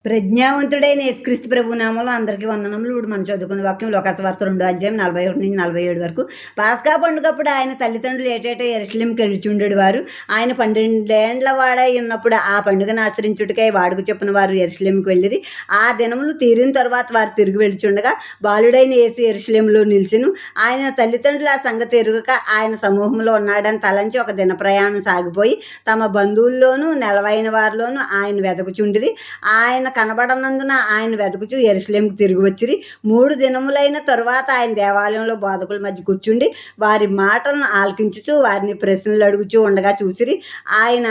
ప్రజ్ఞావంతుడైన యేసుక్రీస్తు ప్రభు నామంలో అందరికీ వందనములు. ఇప్పుడు మనం చదువుకున్న వాక్యం లూకాసువార్త 2 అధ్యాయం 41-47 వరకు. పాస్కా పండుగప్పుడు ఆయన తల్లిదండ్రులు ఏటేటా యెరూషలేముకి వెళ్ళుచుండెడు వారు. ఆయన 12 ఏండ్ల వాడై ఉన్నప్పుడు ఆ పండుగను ఆచరించుటకై వాడుక చొప్పున వారు యెరూషలేముకి వెళ్ళిరి. ఆ దినములు తీరిన తరువాత వారు తిరిగి వెళ్చుండగా బాలుడైన యేసు యెరూషలేములో నిలిచెను. ఆయన తల్లిదండ్రులు ఆ సంగతి ఎరుగక ఆయన సమూహంలో ఉన్నాడని తలంచి ఒక దిన ప్రయాణం సాగిపోయి తమ బంధువుల్లోనూ నెలవైన వారిలోనూ ఆయన వెదకుచుండిరి. ఆయన కనబడనందున ఆయన వెతుకుచు యెరూషలేముకు తిరిగి వచ్చిరి. 3 దినములైన తరువాత ఆయన దేవాలయంలో బోధకుల మధ్య కూర్చుండి వారి మాటలను ఆలకించుచు వారిని ప్రశ్నలు అడుగుచూ ఉండగా చూసిరి. ఆయన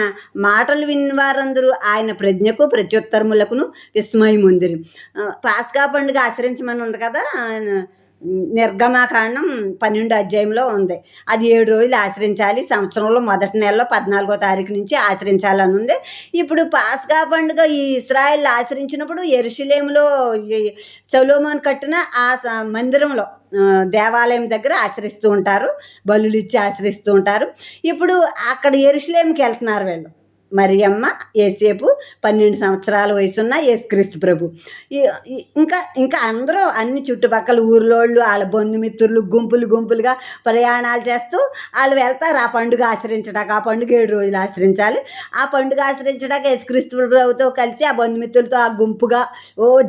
మాటలు విన్న వారందరూ ఆయన ప్రజ్ఞకు ప్రత్యుత్తరములకును విస్మయముందిరి. పాస్కా పండుగ ఆచరించమని ఉంది కదా, నిర్గమాకాండం 12 అధ్యాయంలో ఉంది. అది 7 రోజులు ఆచరించాలి. సంవత్సరంలో మొదటి నెలలో 14వ తారీఖు నుంచి ఆచరించాలని ఉంది. ఇప్పుడు పాస్కా పండుగ ఈ ఇశ్రాయేలు ఆచరించినప్పుడు యెరూషలేములో సొలొమోను కట్టిన ఆ మందిరంలో దేవాలయం దగ్గర ఆచరిస్తూ ఉంటారు. బలులు ఇచ్చి ఆచరిస్తూ ఉంటారు. ఇప్పుడు అక్కడ యెరూషలేముకి వెళ్తున్నారు వీళ్ళు. మరియమ్మ, యేసేపు, 12 సంవత్సరాల వయసున్న యేసుక్రీస్తు ప్రభు. ఇంకా ఇంకా అందరూ అన్ని చుట్టుపక్కల ఊర్లోళ్ళు వాళ్ళ బంధుమిత్రులు గుంపులుగా ప్రయాణాలు చేస్తూ వాళ్ళు వెళ్తారు ఆ పండుగ ఆచరించడానికి. ఆ పండుగ 7 రోజులు ఆచరించాలి. ఆ పండుగ ఆచరించడానికి యేసుక్రీస్తు ప్రభుతో కలిసి ఆ బంధుమిత్రులతో ఆ గుంపుగా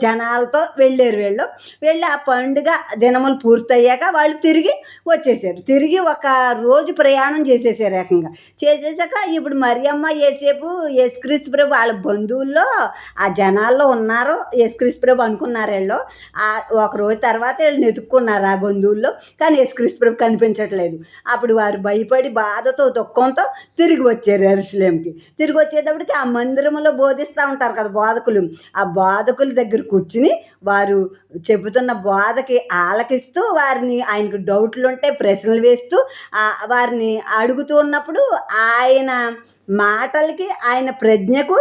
జనాలతో వెళ్ళారు వీళ్ళు. వెళ్ళి ఆ పండుగ దినములు పూర్తయ్యాక వాళ్ళు తిరిగి వచ్చేసారు. తిరిగి ఒక రోజు ప్రయాణం చేసేసారు ఏకంగా. చేసేసాక ఇప్పుడు మరియమ్మ, యేసుక్రీస్తు ప్రభు వాళ్ళ బంధువుల్లో ఆ జనాల్లో ఉన్నారు. యేసుక్రీస్తు ప్రభు అనుకున్నారు వీళ్ళు. ఒక రోజు తర్వాత వీళ్ళు వెతుక్కున్నారు ఆ బంధువుల్లో. కానీ యేసుక్రీస్తు ప్రభు కనిపించట్లేదు. అప్పుడు వారు భయపడి బాధతో దుఃఖంతో తిరిగి వచ్చారు యెరూషలేముకి. తిరిగి వచ్చేటప్పటికి ఆ మందిరంలో బోధిస్తూ ఉంటారు కదా బోధకులు. ఆ బోధకుల దగ్గర కూర్చుని వారు చెబుతున్న బోధకి ఆలకిస్తూ వారిని ఆయనకు డౌట్లు ఉంటే ప్రశ్నలు వేస్తూ వారిని అడుగుతూ ఉన్నప్పుడు ఆయన మాటలకి, ఆయన ప్రజ్ఞకు,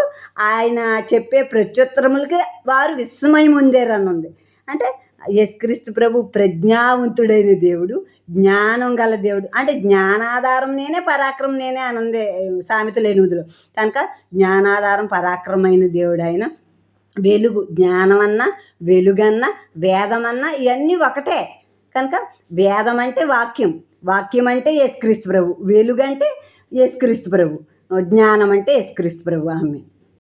ఆయన చెప్పే ప్రత్యుత్తరములకి వారు విస్మయం పొందారని ఉంది. అంటే యేసుక్రీస్తు ప్రభు ప్రజ్ఞావంతుడైన దేవుడు, జ్ఞానం గల దేవుడు. అంటే జ్ఞానాధారం నేనే, పరాక్రమం నేనే అని ఉంది సామెతల 8లో. కనుక జ్ఞానాధారం పరాక్రమైన దేవుడు ఆయన. వెలుగు, జ్ఞానమన్నా వెలుగన్నా వేదమన్నా ఇవన్నీ ఒకటే. కనుక వేదం అంటే వాక్యం, వాక్యం అంటే యేసుక్రీస్తు ప్రభు, వెలుగు అంటే యేసుక్రీస్తు ప్రభు, జ్ఞానం అంటే యేసుక్రీస్తు ప్రభు. ఆమె